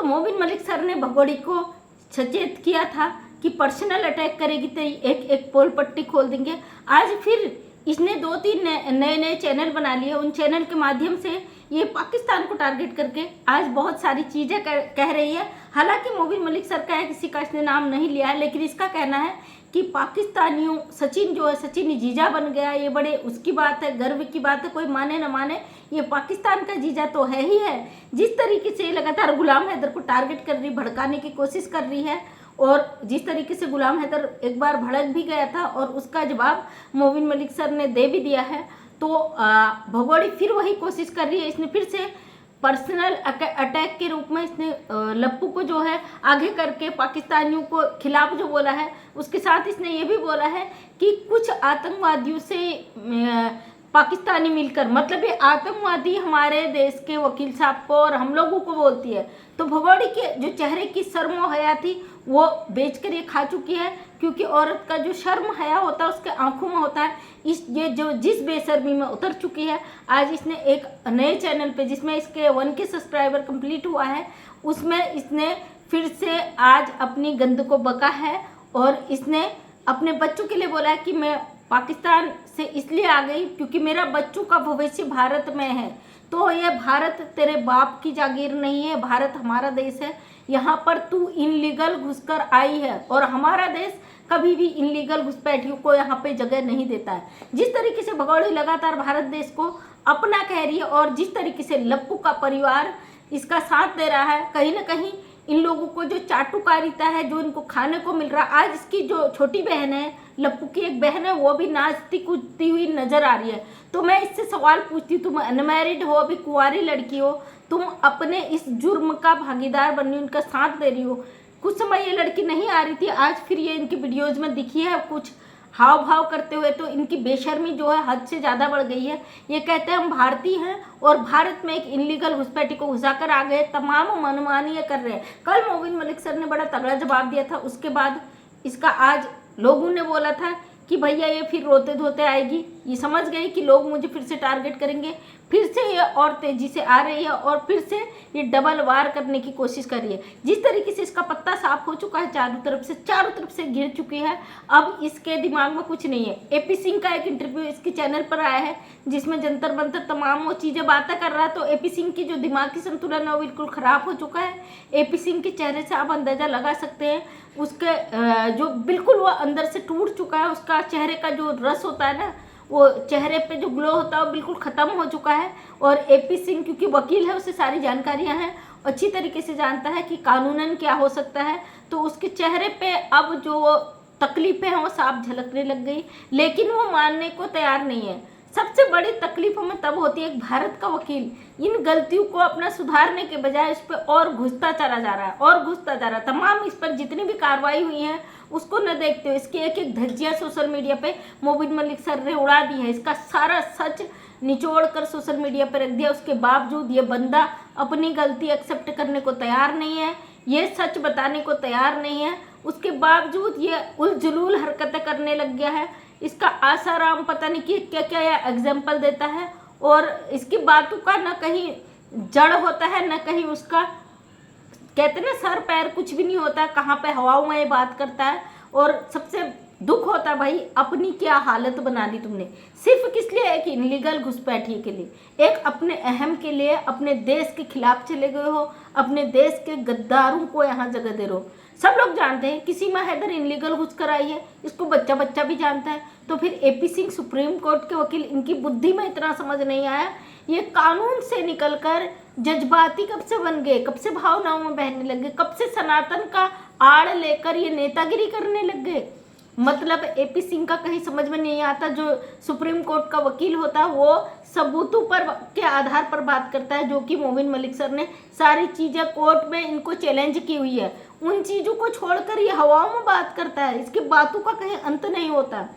तो मोबिन मलिक सर ने भगोड़ी को सचेत किया था कि पर्सनल अटैक करेगी तो एक एक पोल पट्टी खोल देंगे। आज फिर इसने 2-3 नए चैनल बना लिए। उन चैनल के माध्यम से ये पाकिस्तान को टारगेट करके आज बहुत सारी चीज़ें कह रही है। हालांकि मोबिन मलिक सर का है, किसी का इसने नाम नहीं लिया है, लेकिन इसका कहना है कि पाकिस्तानियों सचिन जो है, सचिन जीजा बन गया, ये बड़े उसकी बात है, गर्व की बात है, कोई माने न माने ये पाकिस्तान का जीजा तो है ही है। जिस तरीके से लगातार गुलाम हैदर को टारगेट कर रही, भड़काने की कोशिश कर रही है, और जिस तरीके से गुलाम हैदर एक बार भड़क भी गया था और उसका जवाब मोबिन मलिक सर ने दे भी दिया है, तो भगोड़ी फिर वही कोशिश कर रही है। इसने फिर से पर्सनल अटैक के रूप में इसने लप्पू को जो है आगे करके पाकिस्तानियों को खिलाफ जो बोला है, उसके साथ इसने ये भी बोला है कि कुछ आतंकवादियों से पाकिस्तानी मिलकर, मतलब ये आतंकवादी हमारे देश के वकील साहब को और हम लोगों को बोलती है। तो भगोड़ी के जो चेहरे की शर्म हया थी वो बेचकर ये खा चुकी है, क्योंकि औरत का जो शर्म हया होता है उसके आंखों में होता है। ये जो जिस बेशर्मी में उतर चुकी है, आज इसने एक नए चैनल पे जिसमें इसके 1K सब्सक्राइबर कंप्लीट हुआ है, उसमें इसने फिर से आज अपनी गंद को बका है और इसने अपने बच्चों के लिए बोला है कि मैं पाकिस्तान से इसलिए आ गई क्योंकि मेरा बच्चों का भविष्य भारत में है। तो ये भारत तेरे बाप की जागीर नहीं है, भारत हमारा देश है, यहाँ पर तू इनलीगल घुसकर आई है और हमारा देश कभी भी इनलीगल घुसपैठियों को यहाँ पे जगह नहीं देता है। जिस तरीके से भगोड़ी लगातार भारत देश को अपना कह रही है और जिस तरीके से लप्पू का परिवार इसका साथ दे रहा है, कहीं ना कहीं इन लोगों को जो चाटुकारिता है, जो इनको खाने को मिल रहा है, आज इसकी जो छोटी बहन है, लप्पू की एक बहन है, वो भी नाचती कूदती हुई नजर आ रही है। तो मैं इससे सवाल पूछती हूँ, तुम अनमैरिड हो, अभी कुंवारी लड़की हो, तुम अपने इस जुर्म का भागीदार बन रही हो, उनका साथ दे रही हो। कुछ समय ये लड़की नहीं आ रही थी, आज फिर ये इनकी वीडियोज में दिखी है कुछ हाव भाव करते हुए, तो इनकी बेशर्मी जो है हद से ज़्यादा बढ़ गई है। ये कहते हैं हम भारतीय हैं और भारत में एक इनलीगल घुसपैठी को घुसाकर आ गए, तमाम मनमानी कर रहे हैं। कल मोबिन मलिक सर ने बड़ा तगड़ा जवाब दिया था, उसके बाद इसका आज लोगों ने बोला था कि भैया ये फिर रोते धोते आएगी, ये समझ गई कि लोग मुझे फिर से टारगेट करेंगे, फिर से ये और तेजी से आ रही है और फिर से ये डबल वार करने की कोशिश कर रही है। जिस तरीके से इसका पत्ता साफ हो चुका है, चारों तरफ से गिर चुकी है, अब इसके दिमाग में कुछ नहीं है। AP सिंह का एक इंटरव्यू इसके चैनल पर आया है जिसमें जंतर मंतर तमाम वो चीज़ें बातें कर रहा है, तो AP सिंह की जो दिमागी संतुलन है वो बिल्कुल ख़राब हो चुका है। AP सिंह के चेहरे से आप अंदाज़ा लगा सकते हैं, उसके जो बिल्कुल वो अंदर से टूट चुका है, उसका चेहरे का जो रस होता है ना, वो चेहरे पे जो ग्लो होता है वो बिल्कुल ख़त्म हो चुका है। और AP सिंह क्योंकि वकील है, उसे सारी जानकारियां हैं, अच्छी तरीके से जानता है कि कानूनन क्या हो सकता है, तो उसके चेहरे पे अब जो तकलीफ़ें हैं वो साफ झलकने लग गई, लेकिन वो मानने को तैयार नहीं है। सबसे बड़ी तकलीफ हमें तब होती है, एक भारत का वकील इन गलतियों को अपना सुधारने के बजाय इस पर और घुसता चला जा रहा है और घुसता जा रहा है। तमाम इस पर जितनी भी कार्रवाई हुई है उसको न देखते हुए इसकी एक एक धज्जियाँ सोशल मीडिया पे मोबिन मलिक सर ने उड़ा दी है। इसका सारा सच निचोड़ कर सोशल मीडिया पर रख दिया। उसके बावजूद ये बंदा अपनी गलती एक्सेप्ट करने को तैयार नहीं है, ये सच बताने को तैयार नहीं है, उसके बावजूद ये उलझुल हरकतें करने लग गया है। इसका आसाराम पता नहीं कि क्या क्या यह एग्जाम्पल देता है, और इसकी बातों का न कहीं जड़ होता है न कहीं उसका, कहते ना सर पैर कुछ भी नहीं होता, कहाँ पे हवाओं में ये बात करता है। और सबसे दुख होता है भाई, अपनी क्या हालत बना दी तुमने, सिर्फ किस लिए, एक इनलीगल घुसपैठिए के लिए, एक अपने अहम के लिए, अपने देश के खिलाफ चले गए हो, अपने देश के गद्दारों को यहाँ जगह दे रहे हो। सब लोग जानते हैं कि सीमा हैदर इनलीगल घुस कर आई है, इसको बच्चा बच्चा भी जानता है। तो फिर AP सिंह सुप्रीम कोर्ट के वकील, इनकी बुद्धि में इतना समझ नहीं आया, ये कानून से निकलकर जज्बाती कब से बन गए, कब से भावनाओं में बहने लग गए, कब से सनातन का आड़ लेकर ये नेतागिरी करने लग गए। मतलब AP सिंह का कहीं समझ में नहीं आता, जो सुप्रीम कोर्ट का वकील होता है वो सबूतों पर के आधार पर बात करता है, जो कि मोबिन मलिक सर ने सारी चीज़ें कोर्ट में इनको चैलेंज की हुई है, उन चीज़ों को छोड़कर ये हवाओं में बात करता है, इसकी बातों का कहीं अंत नहीं होता।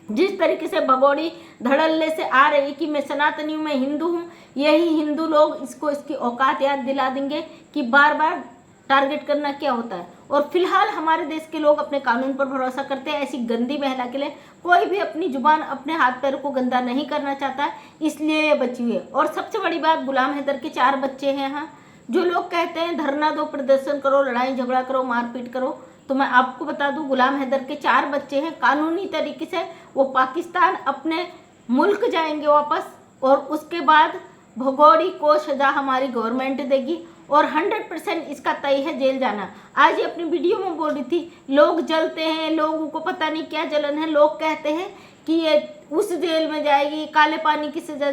जिस तरीके से भगोड़ी धड़ल्ले से आ रही कि मैं सनातनी हूँ, मैं हिंदू हूँ, यही हिंदू लोग इसको इसकी औकात याद दिला देंगे कि बार बार टारगेट करना क्या होता है। और फिलहाल हमारे देश के लोग अपने कानून पर भरोसा करते हैं। ऐसी गंदी महिला के लिए कोई भी अपनी जुबान, अपने हाथ पैर को गंदा नहीं करना चाहता, इसलिए ये बची हुई है। और सबसे बड़ी बात, गुलाम हैदर के 4 बच्चे हैं यहाँ, जो लोग कहते हैं धरना दो, प्रदर्शन करो, लड़ाई झगड़ा करो, मारपीट करो, तो मैं आपको बता दूं गुलाम हैदर के 4 बच्चे हैं। कानूनी तरीके से वो पाकिस्तान अपने मुल्क जाएंगे वापस, और उसके बाद भगोड़ी को सज़ा हमारी गवर्नमेंट देगी, और 100% इसका तय है जेल जाना। आज ये अपनी वीडियो में बोल रही थी लोग जलते हैं, लोगों को पता नहीं क्या जलन है, लोग कहते हैं कि ये उस जेल में जाएगी, काले पानी की सज़ा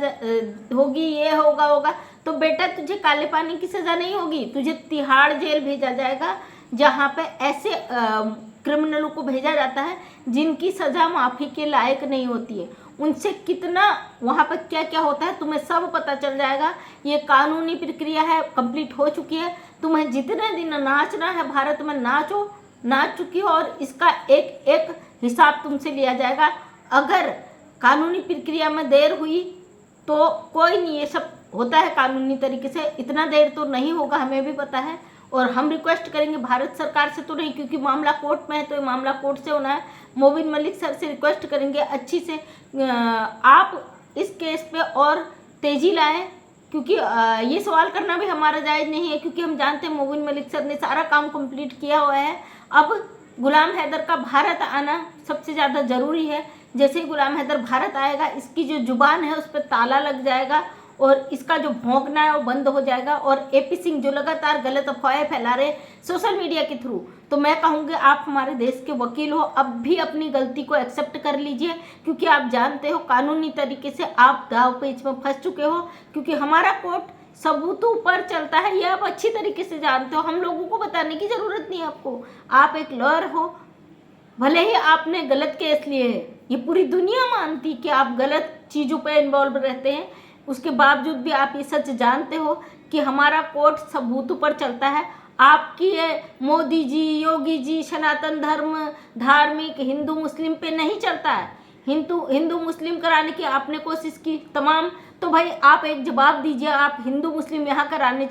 होगी, ये होगा। तो बेटा तुझे काले पानी की सज़ा नहीं होगी, तुझे तिहाड़ जेल भेजा जाएगा, जहाँ पे ऐसे क्रिमिनलों को भेजा जाता है जिनकी सज़ा माफ़ी के लायक नहीं होती है। उनसे कितना वहाँ पर क्या क्या होता है तुम्हें सब पता चल जाएगा। ये कानूनी प्रक्रिया है, कंप्लीट हो चुकी है। तुम्हें जितने दिन नाचना है भारत में नाचो, नाच चुकी हो, और इसका एक एक हिसाब तुमसे लिया जाएगा। अगर कानूनी प्रक्रिया में देर हुई तो कोई नहीं, ये सब होता है कानूनी तरीके से, इतना देर तो नहीं होगा, हमें भी पता है। और हम रिक्वेस्ट करेंगे भारत सरकार से तो नहीं, क्योंकि मामला कोर्ट में है, तो ये मामला कोर्ट से होना है। मोबिन मलिक सर से रिक्वेस्ट करेंगे अच्छी से आप इस केस पे और तेज़ी लाएं, क्योंकि ये सवाल करना भी हमारा जायज़ नहीं है, क्योंकि हम जानते हैं मोबिन मलिक सर ने सारा काम कंप्लीट किया हुआ है। अब गुलाम हैदर का भारत आना सबसे ज़्यादा ज़रूरी है। जैसे ही गुलाम हैदर भारत आएगा, इसकी जो जुबान है उस पर ताला लग जाएगा, और इसका जो भौंकना है वो बंद हो जाएगा। और एपी सिंह जो लगातार गलत अफवाहें फैला रहे सोशल मीडिया के थ्रू, तो मैं कहूँगी आप हमारे देश के वकील हो, अब भी अपनी गलती को एक्सेप्ट कर लीजिए, क्योंकि आप जानते हो कानूनी तरीके से आप दाव पेच में फंस चुके हो, क्योंकि हमारा कोर्ट सबूतों पर चलता है। ये आप अच्छी तरीके से जानते हो, हम लोगों को बताने की ज़रूरत नहीं है आपको। आप एक लॉयर हो, भले ही आपने गलत केस लिए है, ये पूरी दुनिया मानती कि आप गलत चीज़ों पे इन्वॉल्व रहते हैं, उसके बावजूद भी आप ये सच जानते हो कि हमारा कोर्ट सबूतों पर चलता है। आपकी ये मोदी जी, योगी जी सनातन धर्म, धार्मिक हिंदू मुस्लिम पे नहीं चलता है। हिंदू मुस्लिम कराने की आपने कोशिश की तमाम, तो भाई आप एक जवाब दीजिए। आप हिंदू मुस्लिम यहाँ कराने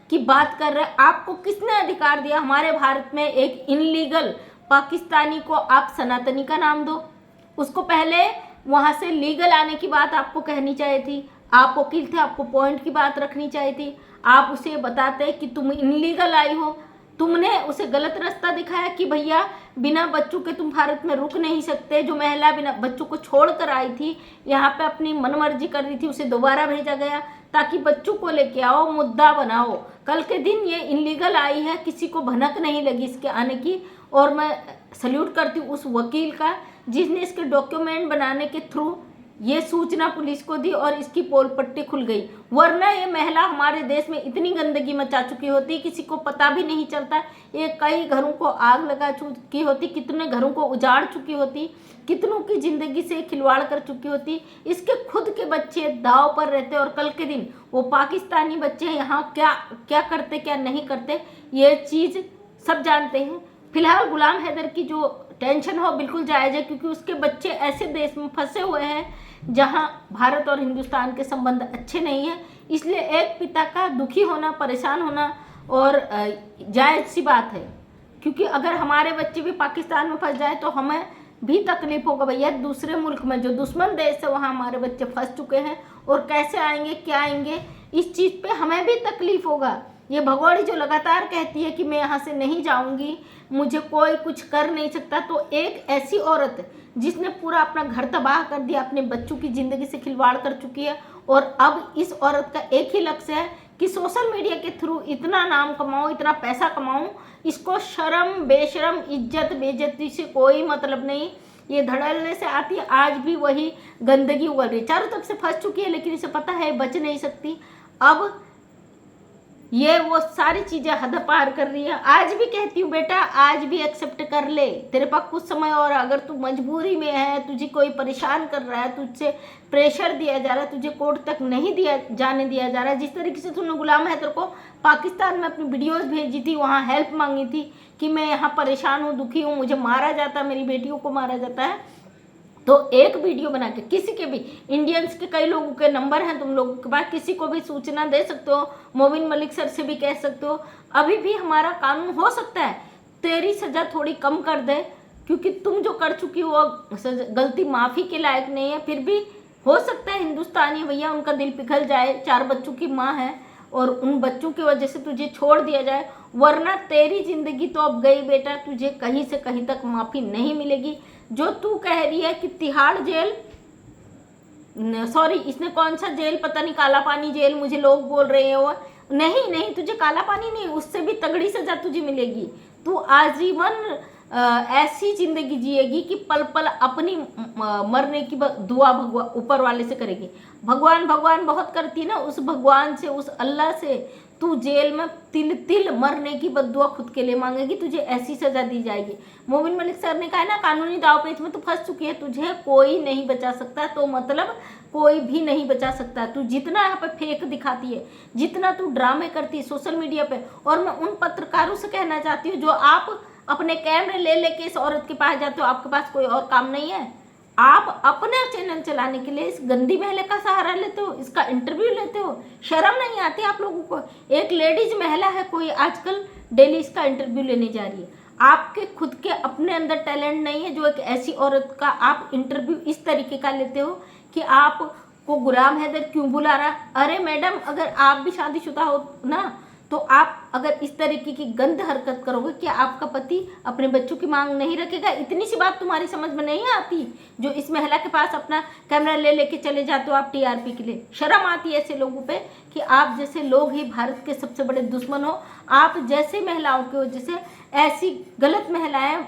की बात कर रहे हैं, आपको किसने अधिकार दिया? हमारे भारत में एक इनलीगल पाकिस्तानी को आप सनातनी का नाम दो, उसको पहले वहाँ से लीगल आने की बात आपको कहनी चाहिए थी। आप वकील थे, आपको पॉइंट की बात रखनी चाहिए थी। आप उसे बताते कि तुम इनलीगल आई हो, तुमने उसे गलत रास्ता दिखाया कि भैया बिना बच्चों के तुम भारत में रुक नहीं सकते। जो महिला बिना बच्चों को छोड़ कर आई थी, यहाँ पे अपनी मनमर्जी कर रही थी, उसे दोबारा भेजा गया ताकि बच्चों को लेके आओ, मुद्दा बनाओ। कल के दिन ये इनलीगल आई है, किसी को भनक नहीं लगी इसके आने की, और मैं सल्यूट करती हूँ उस वकील का जिसने इसके डॉक्यूमेंट बनाने के थ्रू ये सूचना पुलिस को दी और इसकी पोल पट्टी खुल गई। वरना ये महिला हमारे देश में इतनी गंदगी मचा चुकी होती, किसी को पता भी नहीं चलता। ये कई घरों को आग लगा चुकी होती, कितने घरों को उजाड़ चुकी होती, कितनों की ज़िंदगी से खिलवाड़ कर चुकी होती। इसके खुद के बच्चे दाव पर रहते, और कल के दिन वो पाकिस्तानी बच्चे यहाँ क्या क्या करते क्या नहीं करते, ये चीज़ सब जानते हैं। फिलहाल गुलाम हैदर की जो टेंशन हो बिल्कुल जायज़ है, क्योंकि उसके बच्चे ऐसे देश में फंसे हुए हैं जहां भारत और हिंदुस्तान के संबंध अच्छे नहीं हैं। इसलिए एक पिता का दुखी होना, परेशान होना और जायज़ सी बात है, क्योंकि अगर हमारे बच्चे भी पाकिस्तान में फंस जाए तो हमें भी तकलीफ होगा। भैया दूसरे मुल्क में जो दुश्मन देश है वहाँ हमारे बच्चे फंस चुके हैं, और कैसे आएंगे क्या आएंगे, इस चीज़ पे हमें भी तकलीफ होगा। ये भगोड़ी जो लगातार कहती है कि मैं यहाँ से नहीं जाऊँगी, मुझे कोई कुछ कर नहीं सकता, तो एक ऐसी औरत जिसने पूरा अपना घर तबाह कर दिया, अपने बच्चों की ज़िंदगी से खिलवाड़ कर चुकी है, और अब इस औरत का एक ही लक्ष्य है कि सोशल मीडिया के थ्रू इतना नाम कमाऊँ, इतना पैसा कमाऊँ। इसको शर्म बेशर्म, इज्जत बेइज्जती से कोई मतलब नहीं। ये धड़ल्ले से आती है, आज भी वही गंदगी उगल रही, चारों तरफ से फंस चुकी है, लेकिन इसे पता है बच नहीं सकती। अब ये वो सारी चीज़ें हद पार कर रही है। आज भी कहती हूँ बेटा, आज भी एक्सेप्ट कर ले, तेरे पास कुछ समय और, अगर तू मजबूरी में है, तुझे कोई परेशान कर रहा है, तुझसे प्रेशर दिया जा रहा है, तुझे कोर्ट तक नहीं जाने दिया जा रहा है। जिस तरीके से तूने गुलाम हैदर को पाकिस्तान में अपनी वीडियोज़ भेजी थी, वहाँ हेल्प मांगी थी कि मैं यहाँ परेशान हूँ, दुखी हूँ, मुझे मारा जाता है, मेरी बेटियों को मारा जाता है, तो एक वीडियो बना के किसी के भी, इंडियंस के कई लोगों के नंबर हैं तुम लोगों के पास, किसी को भी सूचना दे सकते हो, मोबिन मलिक सर से भी कह सकते हो। अभी भी हमारा कानून हो सकता है तेरी सज़ा थोड़ी कम कर दे, क्योंकि तुम जो कर चुकी हो गलती माफ़ी के लायक नहीं है। फिर भी हो सकता है हिंदुस्तानी भैया उनका दिल पिघल जाए, 4 बच्चों की माँ है, और उन बच्चों की वजह से तुझे छोड़ दिया जाए, वरना तेरी ज़िंदगी तो अब गई बेटा, तुझे कहीं से कहीं तक माफ़ी नहीं मिलेगी। जो तू कह रही है कि तिहाड़ जेल, सॉरी इसने कौन सा जेल, पता नहीं, काला पानी जेल मुझे लोग बोल रहे हैं, वो नहीं नहीं, तुझे काला पानी नहीं, उससे भी तगड़ी सजा तुझे मिलेगी। तू आजीवन ऐसी जिंदगी जिएगी कि पल पल अपनी मरने की दुआ भगवान ऊपर वाले से करेगी। भगवान भगवान बहुत करती है ना, उस भगवान से, उस अल्लाह से तू जेल में तिल तिल मरने की बद्दुआ खुद के लिए मांगेगी, तुझे ऐसी सजा दी जाएगी। मोमिन मलिक सर ने कहा है ना, कानूनी दाव पेच में तू फंस चुकी है, तुझे कोई नहीं बचा सकता, तो मतलब कोई भी नहीं बचा सकता। तू जितना यहाँ पे फेक दिखाती है, जितना तू ड्रामे करती है सोशल मीडिया पे, और मैं उन पत्रकारों से कहना चाहती हूँ जो आप अपने कैमरे ले लेके इस औरत के पास जाते हो, आपके पास कोई और काम नहीं है, आप अपना चैनल चलाने के लिए इस गंदी महिला का सहारा लेते हो, इसका इंटरव्यू लेते हो, शर्म नहीं आती आप लोगों को? एक लेडीज महिला है कोई, आजकल डेली इसका इंटरव्यू लेने जा रही है। आपके खुद के अपने अंदर टैलेंट नहीं है जो एक ऐसी औरत का आप इंटरव्यू इस तरीके का लेते हो कि आपको गुलाम हैदर क्यों बुला रहा? अरे मैडम, अगर आप भी शादीशुदा हो ना, तो आप अगर इस तरीके की गंद हरकत करोगे कि आपका पति अपने बच्चों की मांग नहीं रखेगा? इतनी सी बात तुम्हारी समझ में नहीं आती जो इस महिला के पास अपना कैमरा ले लेके चले जाते हो आप टीआरपी के लिए? शर्म आती है ऐसे लोगों पे कि आप जैसे लोग ही भारत के सबसे बड़े दुश्मन हो। आप जैसे महिलाओं की वजह से ऐसी गलत महिलाएं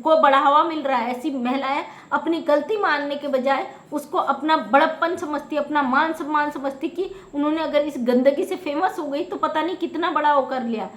को बढ़ावा मिल रहा है। ऐसी महिलाएं अपनी गलती मानने के बजाय उसको अपना बड़प्पन समझती, अपना मान सम्मान समझती कि उन्होंने अगर इस गंदगी से फेमस हो गई तो पता नहीं कितना बड़ा वो कर लिया।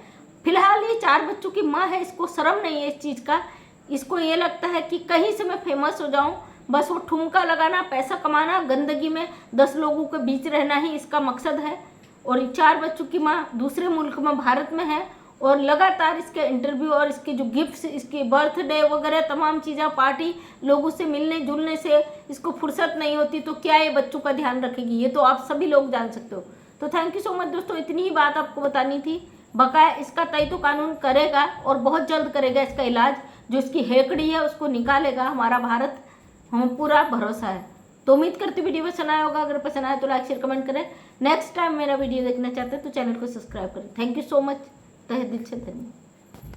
फिलहाल ये 4 बच्चों की माँ है, इसको शर्म नहीं है इस चीज़ का। इसको ये लगता है कि कहीं से मैं फेमस हो जाऊं, बस वो ठुमका लगाना, पैसा कमाना, गंदगी में 10 लोगों के बीच रहना ही इसका मकसद है। और 4 बच्चों की माँ दूसरे मुल्क में, भारत में है, और लगातार इसके इंटरव्यू और इसके जो गिफ्ट्स, इसके बर्थडे वगैरह तमाम चीज़ें, पार्टी, लोगों से मिलने जुलने से इसको फुर्सत नहीं होती, तो क्या ये बच्चों का ध्यान रखेगी? ये तो आप सभी लोग जान सकते हो। तो थैंक यू सो मच दोस्तों, इतनी ही बात आपको बतानी थी। बकाया इसका तय तो कानून करेगा और बहुत जल्द करेगा इसका इलाज, जो इसकी हेकड़ी है उसको निकालेगा हमारा भारत, हमें पूरा भरोसा है। तो उम्मीद करती वीडियो पसंद आया होगा, अगर पसंद आया तो लाइक शेयर कमेंट करें। नेक्स्ट टाइम मेरा वीडियो देखना चाहते हैं तो चैनल को सब्सक्राइब करें। थैंक यू सो मच, तहे दिल से धन्यवाद।